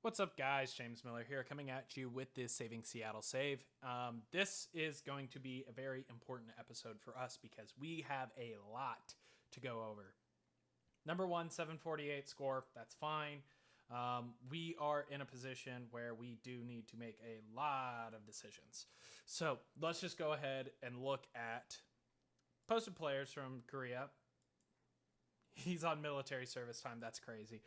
What's up, guys? James Miller here, coming at you with this Saving Seattle save. This is going to be a very important episode for us because we have a lot to go over. Number one, 748 score. That's fine. We are in a position where we do need to make a lot of decisions. So let's just go ahead and look at posted players from Korea. He's on military service time. That's crazy.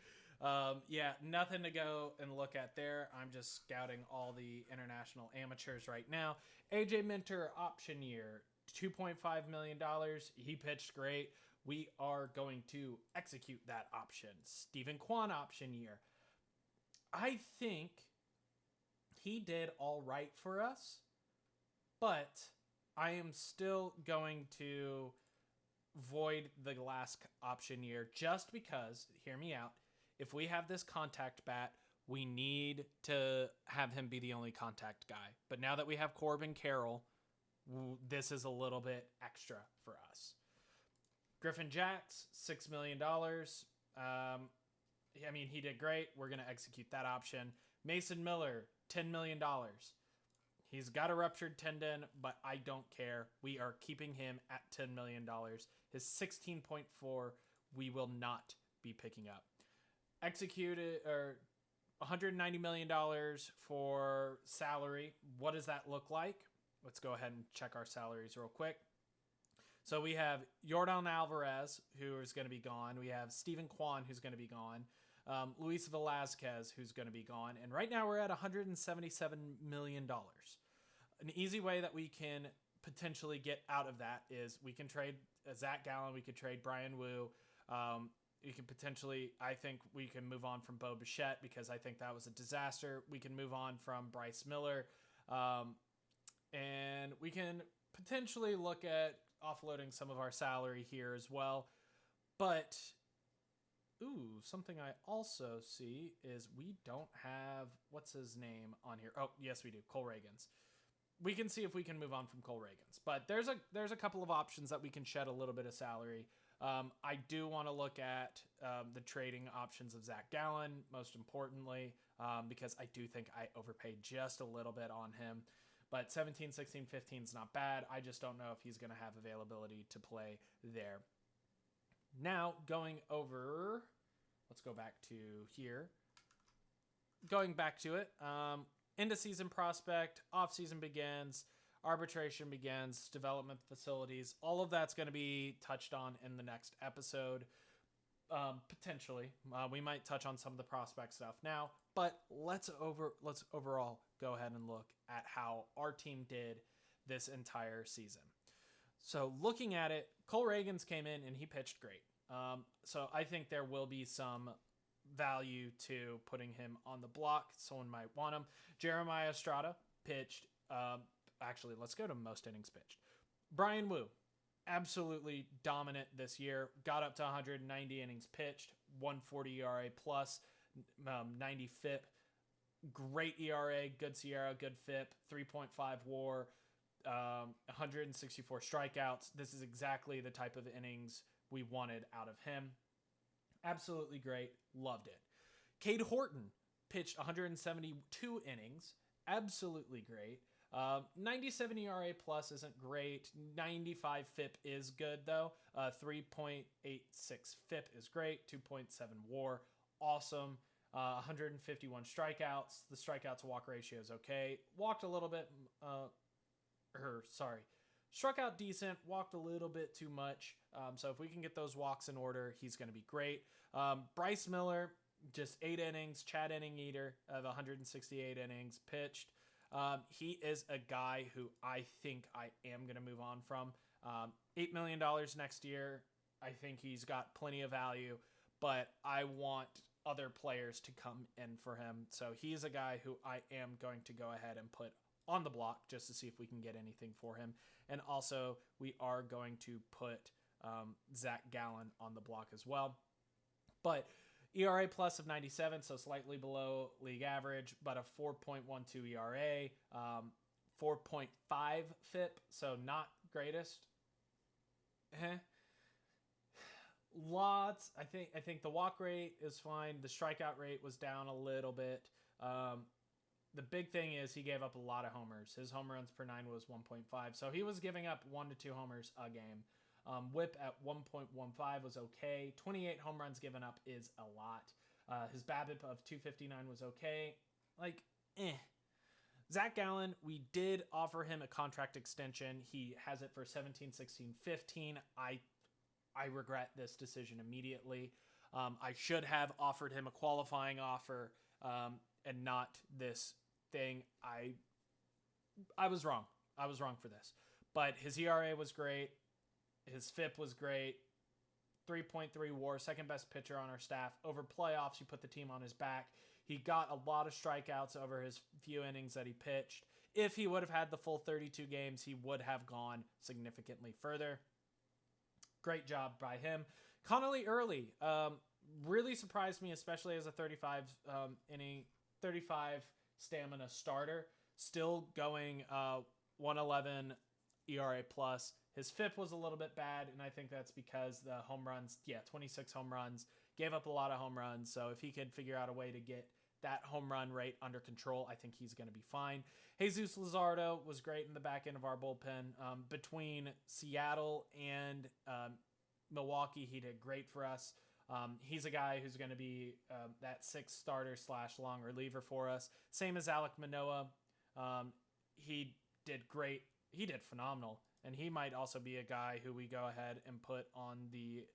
Yeah, nothing to go and look at there. I'm just scouting all the international amateurs right now. AJ Minter option year, $2.5 million. He pitched great. We are going to execute that option. Stephen Kwan option year. I think he did all right for us, but I am still going to void the last option year just because, hear me out, if we have this contact bat, we need to have him be the only contact guy. But now that we have Corbin Carroll, this is a little bit extra for us. Griffin Jacks, $6 million. I mean, he did great. We're going to execute that option. Mason Miller, $10 million. He's got a ruptured tendon, but I don't care. We are keeping him at $10 million. His 16.4, we will not be picking up. Executed, or $190 million for salary. What does that look like? Let's go ahead and check our salaries real quick. So we have Yordan Alvarez, who is going to be gone. We have Stephen Kwan, who's going to be gone. Luis Velazquez, who's going to be gone. And right now we're at $177 million. An easy way that we can potentially get out of that is we can trade Zach Gallen. We could trade Brian Wu. You can potentially, I think we can move on from Bo Bichette because I think that was a disaster. We can move on from Bryce Miller. And we can potentially look at offloading some of our salary here as well. But, something I also see is we don't have, what's his name on here? Oh, yes, we do. Cole Reagans. We can see if we can move on from Cole Reagans. But there's a couple of options that we can shed a little bit of salary. I do want to look at the trading options of Zach Gallen, most importantly, because I do think I overpaid just a little bit on him. But 17, 16, 15 is not bad. I just don't know if he's going to have availability to play there. Now, going over, let's go back to here. Going back to it, end of season prospect, off season begins, arbitration begins, development facilities. All of that's going to be touched on in the next episode, potentially. We might touch on some of the prospect stuff now, but let's overall go ahead and look at how our team did this entire season. So looking at it, Cole Reagans came in and he pitched great. So I think there will be some value to putting him on the block. Someone might want him. Jeremiah Estrada pitched. Actually, let's go to most innings pitched. Brian Wu, absolutely dominant this year. Got up to 190 innings pitched, 140 ERA plus, 90 FIP. Great ERA, good Sierra, good FIP, 3.5 WAR, 164 strikeouts. This is exactly the type of innings we wanted out of him. Absolutely great. Loved it. Cade Horton pitched 172 innings. Absolutely great. 97 ERA plus isn't great. 95 FIP is good, though. 3.86 FIP is great. 2.7 WAR. Awesome. 151 strikeouts. The strikeout to walk ratio is okay. Walked a little bit. Struck out decent. Walked a little bit too much. So if we can get those walks in order, he's going to be great. Bryce Miller, just 8 innings. Chad inning eater of 168 innings pitched. He is a guy who I think I am going to move on from. $8 million next year. I think he's got plenty of value, but I want other players to come in for him. So he's a guy who I am going to go ahead and put on the block just to see if we can get anything for him. And also, we are going to put Zach Gallen on the block as well. But ERA plus of 97, so slightly below league average, but a 4.12 ERA, 4.5 FIP, so not greatest. Lots. I think the walk rate is fine. The strikeout rate was down a little bit. the big thing is he gave up a lot of homers. His home runs per 9 was 1.5. So he was giving up 1 to 2 homers a game. Whip at 1.15 was okay. 28 home runs given up is a lot. His BABIP of 259 was okay. Zach Gallen, we did offer him a contract extension. He has it for 17, 16, 15. I regret this decision immediately. I should have offered him a qualifying offer and not this thing. I was wrong. I was wrong for this. But his ERA was great. His FIP was great. 3.3 WAR, second best pitcher on our staff. Over playoffs, you put the team on his back. He got a lot of strikeouts over his few innings that he pitched. If he would have had the full 32 games, he would have gone significantly further. Great job by him. Connolly Early really surprised me, especially as a 35 stamina starter. Still going 111 ERA plus. His FIP was a little bit bad, and I think that's because the home runs, 26 home runs, gave up a lot of home runs. So if he could figure out a way to get that home run rate under control, I think he's going to be fine. Jesus Luzardo was great in the back end of our bullpen. Between Seattle and Milwaukee, he did great for us. He's a guy who's going to be that 6th starter / long reliever for us. Same as Alek Manoah. He did great. He did phenomenal. And he might also be a guy who we go ahead and put on the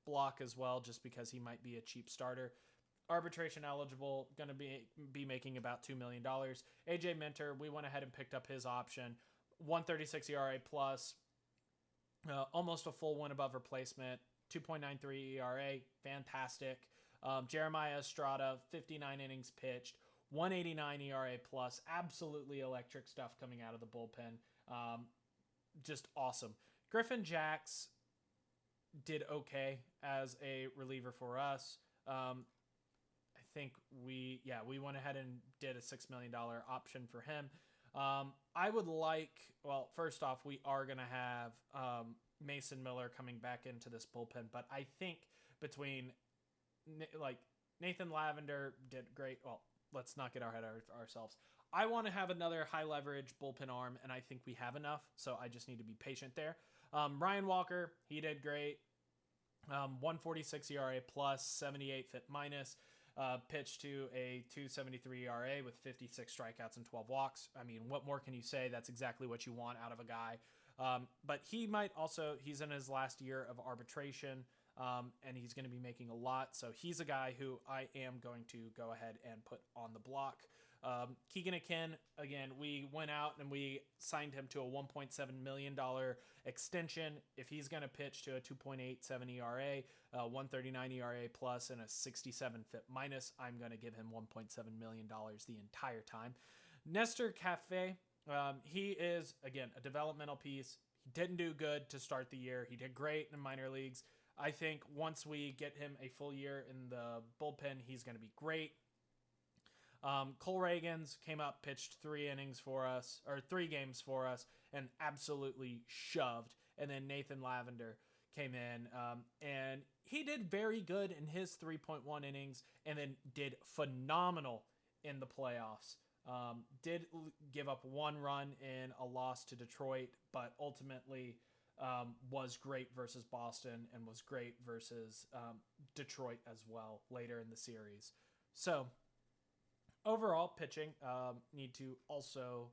block as well, just because he might be a cheap starter. Arbitration eligible, going to be making about $2 million. AJ Minter, we went ahead and picked up his option. 136 ERA plus, almost a full win above replacement. 2.93 ERA, fantastic. Jeremiah Estrada, 59 innings pitched. 189 ERA plus, absolutely electric stuff coming out of the bullpen. Just awesome. Griffin Jacks did okay as a reliever for us. I think we went ahead and did a $6 million option for him. I would like, first off, we are going to have Mason Miller coming back into this bullpen, but I think between Nathan Lavender did great. Well, let's not get our head ourselves. I want to have another high leverage bullpen arm, and I think we have enough, so I just need to be patient there. Ryan Walker, he did great. 146 ERA plus, 78 FIP minus, pitched to a 273 ERA with 56 strikeouts and 12 walks. I mean, what more can you say? That's exactly what you want out of a guy. But he's in his last year of arbitration, and he's going to be making a lot. So he's a guy who I am going to go ahead and put on the block. Keegan Akin, again, we went out and we signed him to a $1.7 million extension. If he's going to pitch to a 2.87 ERA, 139 ERA plus, and a 67 FIP minus, I'm going to give him $1.7 million the entire time. Nestor Cafe, he is, again, a developmental piece. He didn't do good to start the year. He did great in minor leagues. I think once we get him a full year in the bullpen, he's going to be great. Cole Reagans came up, pitched 3 games for us, and absolutely shoved. And then Nathan Lavender came in, and he did very good in his 3.1 innings, and then did phenomenal in the playoffs. Did give up 1 run in a loss to Detroit, but ultimately was great versus Boston and was great versus Detroit as well later in the series. So overall pitching, need to also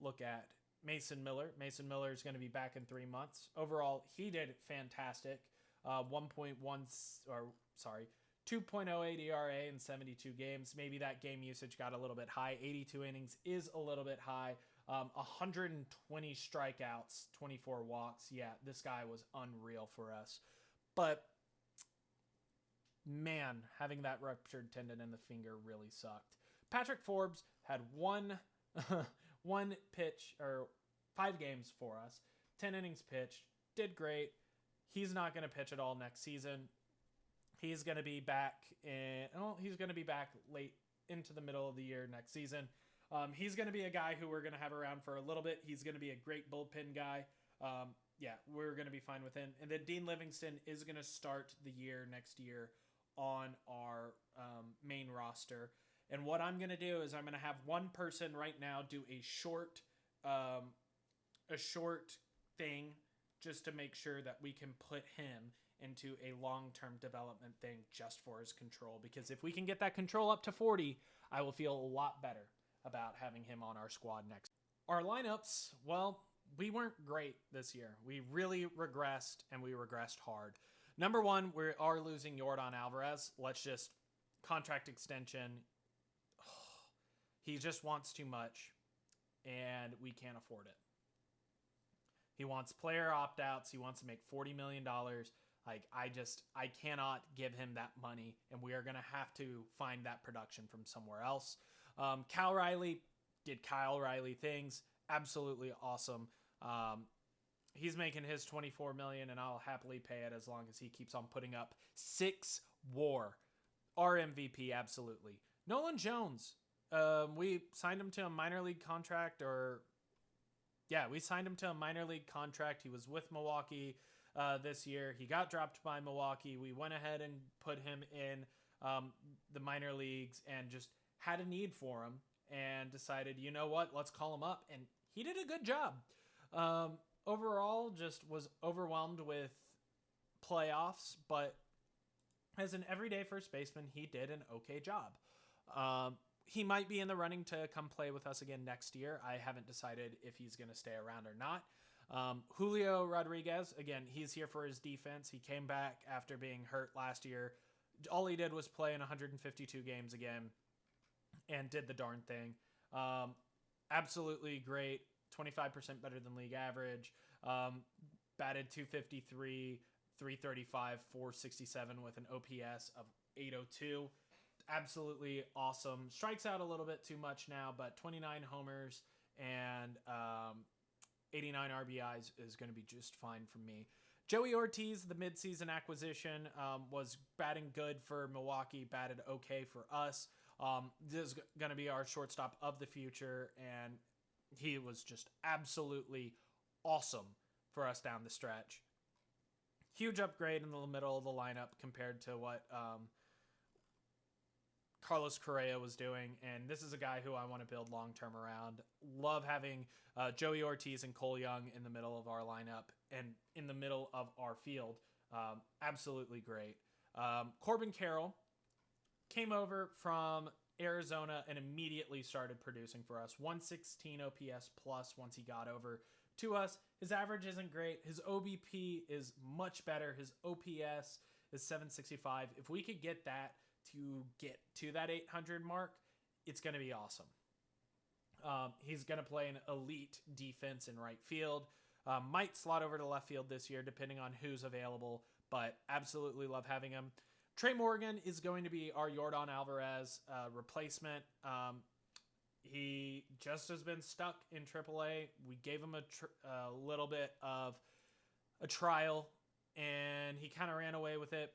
look at Mason Miller. Mason Miller is going to be back in 3 months. Overall, he did fantastic. 2.08 ERA in 72 games. Maybe that game usage got a little bit high. 82 innings is a little bit high. 120 strikeouts, 24 walks. Yeah, this guy was unreal for us. But man, having that ruptured tendon in the finger really sucked. Patrick Forbes had one pitch, or 5 games for us, 10 innings pitched, did great. He's not going to pitch at all next season. He's going to be back late into the middle of the year next season. He's going to be a guy who we're going to have around for a little bit. He's going to be a great bullpen guy. We're going to be fine with him. And then Dean Livingston is going to start the year next year on our main roster. And what I'm going to do is I'm going to have one person right now do a short thing just to make sure that we can put him into a long-term development thing just for his control. Because if we can get that control up to 40, I will feel a lot better about having him on our squad next. Our lineups, well, we weren't great this year. We really regressed, and we regressed hard. Number one, we are losing Yordan Alvarez. Let's just contract extension. He just wants too much, and we can't afford it. He wants player opt-outs. He wants to make $40 million. Like, I cannot give him that money, and we are going to have to find that production from somewhere else. Kyle Riley did Kyle Riley things. Absolutely awesome. He's making his $24 million, and I'll happily pay it as long as he keeps on putting up 6 WAR. Our MVP, absolutely. Nolan Jones. We signed him to a minor league contract, we signed him to a minor league contract. He was with Milwaukee this year. He got dropped by Milwaukee. We went ahead and put him in the minor leagues and just had a need for him and decided, you know what, let's call him up. And he did a good job. Overall, just was overwhelmed with playoffs, but as an everyday first baseman, he did an okay job. He might be in the running to come play with us again next year. I haven't decided if he's going to stay around or not. Julio Rodriguez, again, he's here for his defense. He came back after being hurt last year. All he did was play in 152 games again and did the darn thing. Absolutely great. 25% better than league average. Batted 253, 335, 467 with an OPS of 802. Absolutely awesome. Strikes out a little bit too much now, but 29 homers and 89 RBIs is going to be just fine for me. Joey Ortiz, the midseason acquisition, was batting good for Milwaukee, batted okay for us. This is going to be our shortstop of the future, and he was just absolutely awesome for us down the stretch. Huge upgrade in the middle of the lineup compared to what Carlos Correa was doing, and this is a guy who I want to build long-term around. Love having Joey Ortiz and Cole Young in the middle of our lineup and in the middle of our field. Absolutely great. Corbin Carroll came over from Arizona and immediately started producing for us. 116 OPS plus once he got over to us. His average isn't great. His OBP is much better. His OPS is 765. If we could get that to get to that 800 mark, it's going to be awesome. He's going to play an elite defense in right field. Might slot over to left field this year, depending on who's available, but absolutely love having him. Trey Morgan is going to be our Yordan Alvarez replacement. He just has been stuck in AAA. We gave him a little bit of a trial, and he kind of ran away with it.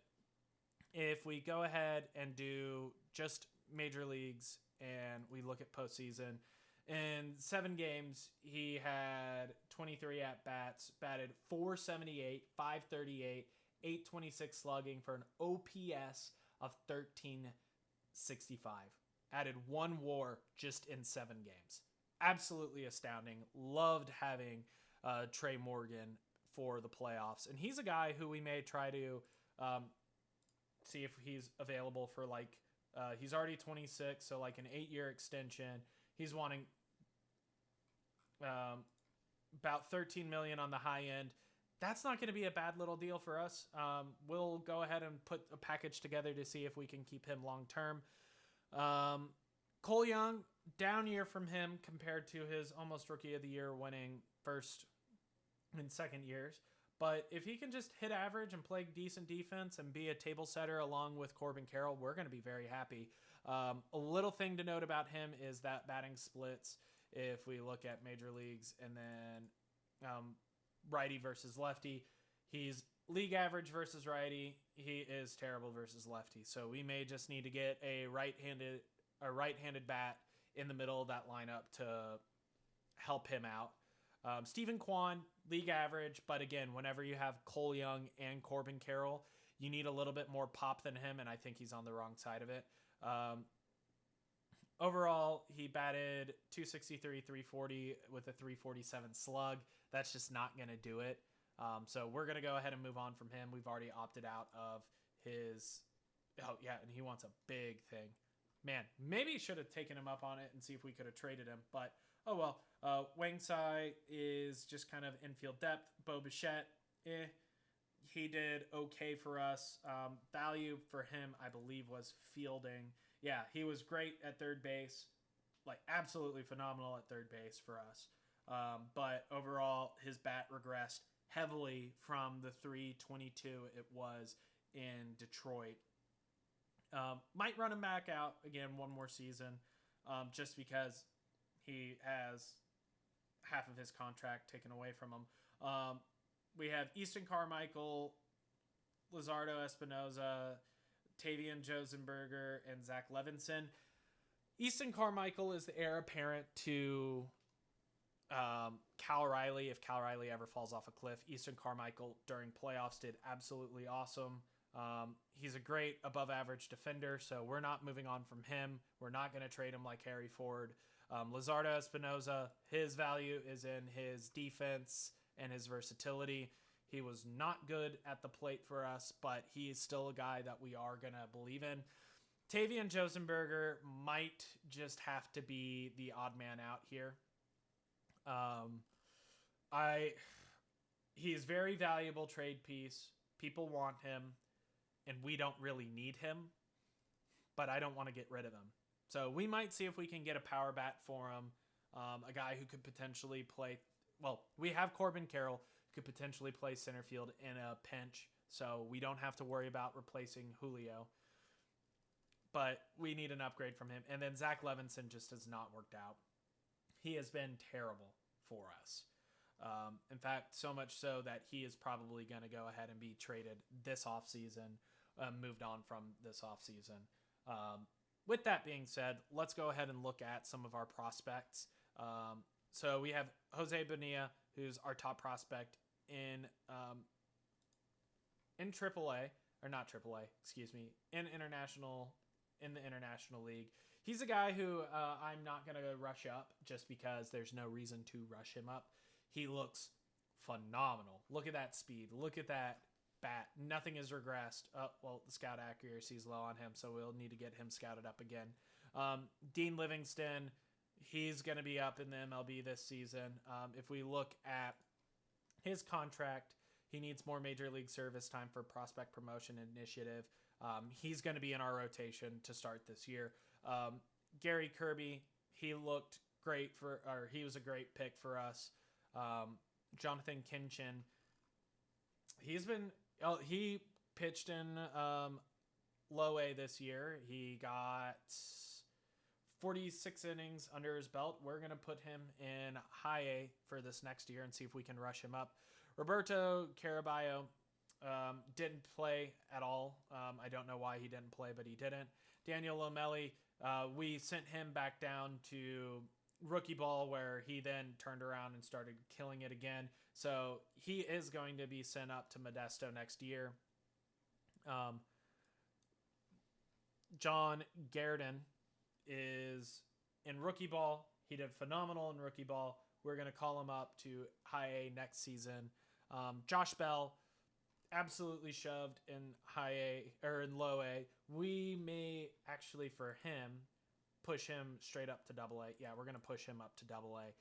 If we go ahead and do just major leagues and we look at postseason, in 7 games, he had 23 at-bats, batted 478, 538, 826 slugging for an OPS of 1365. Added 1 WAR just in 7 games. Absolutely astounding. Loved having Trey Morgan for the playoffs. And he's a guy who we may try to see if he's available for he's already 26, so like an 8-year extension. He's wanting about $13 million on the high end. That's not going to be a bad little deal for us. We'll go ahead and put a package together to see if we can keep him long term. Cole Young, down year from him compared to his almost rookie of the year winning first and second years. But if he can just hit average and play decent defense and be a table setter along with Corbin Carroll, we're going to be very happy. A little thing to note about him is that batting splits, if we look at major leagues, and then righty versus lefty. He's league average versus righty. He is terrible versus lefty. So we may just need to get a right-handed bat in the middle of that lineup to help him out. Stephen Kwan, league average, but again, whenever you have Cole Young and Corbin Carroll, you need a little bit more pop than him, and I think he's on the wrong side of it. Overall, he batted 263, 340 with a 347 slug. That's just not going to do it. So we're going to go ahead and move on from him. We've already opted out of his... Oh, yeah, and he wants a big thing. Man, maybe should have taken him up on it and see if we could have traded him. But, oh well. Wang Sai is just kind of infield depth. Bo Bichette, he did okay for us. Value for him, I believe, was fielding. Yeah, he was great at third base. Like, absolutely phenomenal at third base for us. But overall, his bat regressed heavily from the 322 it was in Detroit. Might run him back out again one more season, just because he has half of his contract taken away from him. We have Easton Carmichael, Lizardo Espinoza, Tavian Josenberger, and Zach Levinson. Easton Carmichael is the heir apparent to Cal Riley. If Cal Riley ever falls off a cliff, Easton Carmichael during playoffs did absolutely awesome. He's a great above average defender, so we're not moving on from him. We're not going to trade him like Harry Ford. Lizardo Espinoza, his value is in his defense and his versatility. He was not good at the plate for us, but he is still a guy that we are going to believe in. Tavian Josenberger might just have to be the odd man out here. He's very valuable trade piece. People want him, and we don't really need him, but I don't want to get rid of him. So we might see if we can get a power bat for him, a guy who could potentially play. Well, we have Corbin Carroll, who could potentially play center field in a pinch, so we don't have to worry about replacing Julio. But we need an upgrade from him. And then Zach Levinson just has not worked out. He has been terrible for us. In fact, so much so that he is probably going to go ahead and be traded this offseason, moved on from this offseason. With that being said, let's go ahead and look at some of our prospects. So we have Jose Bonilla, who's our top prospect in AAA, or not AAA, excuse me, in the International League. He's a guy who I'm not going to rush up just because there's no reason to rush him up. He looks phenomenal. Look at that speed. Look at that bat. Nothing has regressed. Well, the scout accuracy is low on him, so we'll need to get him scouted up again. Dean Livingston, he's going to be up in the MLB this season. If we look at his contract, he needs more Major League service time for prospect promotion initiative. He's going to be in our rotation to start this year. Gary Kirby, he looked great he was a great pick for us. Jonathan Kinchin, he pitched in low A this year. He got 46 innings under his belt. We're going to put him in high A for this next year and see if we can rush him up. Roberto Caraballo didn't play at all. I don't know why he didn't play, but he didn't. Daniel Lomelli, we sent him back down to rookie ball where he then turned around and started killing it again. So he is going to be sent up to Modesto next year. John Garden is in rookie ball. He did phenomenal in rookie ball. We're going to call him up to high A next season. Josh Bell, absolutely shoved in high A or in low A. We may actually, for him, push him straight up to double A. Yeah, we're going to push him up to double A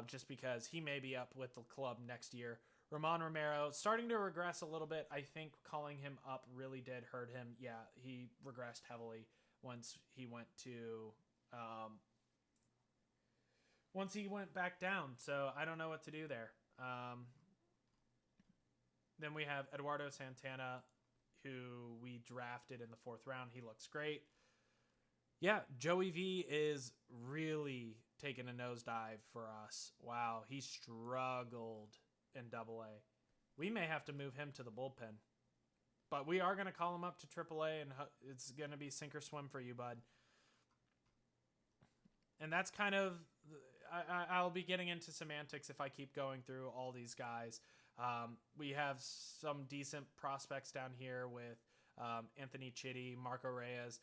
just because he may be up with the club next year. Ramon Romero, starting to regress a little bit. I think calling him up really did hurt him. Yeah, he regressed heavily once he went back down. So I don't know what to do there. Then we have Eduardo Santana, who we drafted in the 4th round. He looks great. Yeah, Joey V is really taking a nosedive for us. Wow, he struggled in double A. We may have to move him to the bullpen. But we are going to call him up to triple A, and it's going to be sink or swim for you, bud. And that's kind of... I'll be getting into semantics if I keep going through all these guys. We have some decent prospects down here with Anthony Chitty, Marco Reyes.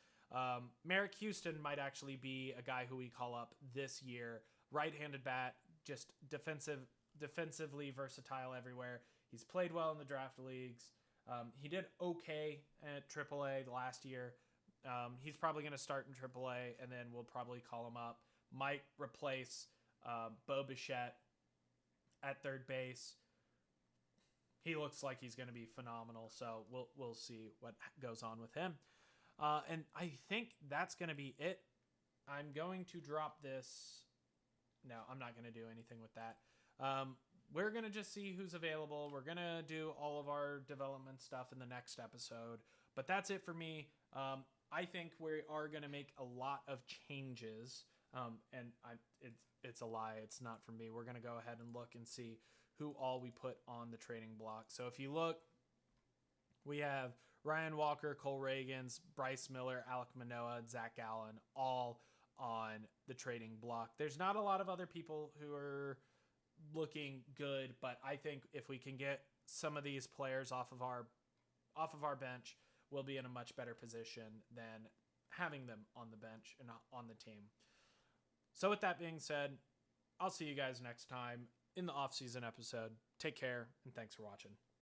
Merrick Houston might actually be a guy who we call up this year. Right-handed bat, just defensively versatile everywhere. He's played well in the draft leagues. He did okay at AAA last year. He's probably going to start in AAA, and then we'll probably call him up. Might replace Bo Bichette at third base. He looks like he's going to be phenomenal, so we'll see what goes on with him. And I think that's going to be it. I'm going to drop this. No, I'm not going to do anything with that. We're going to just see who's available. We're going to do all of our development stuff in the next episode. But that's it for me. I think we are going to make a lot of changes. And it's a lie. It's not for me. We're going to go ahead and look and see who all we put on the trading block. So if you look, we have Ryan Walker, Cole Reagans, Bryce Miller, Alek Manoah, Zach Allen, all on the trading block. There's not a lot of other people who are looking good, but I think if we can get some of these players off of our bench, we'll be in a much better position than having them on the bench and not on the team. So with that being said, I'll see you guys next time in the off-season episode. Take care, and thanks for watching.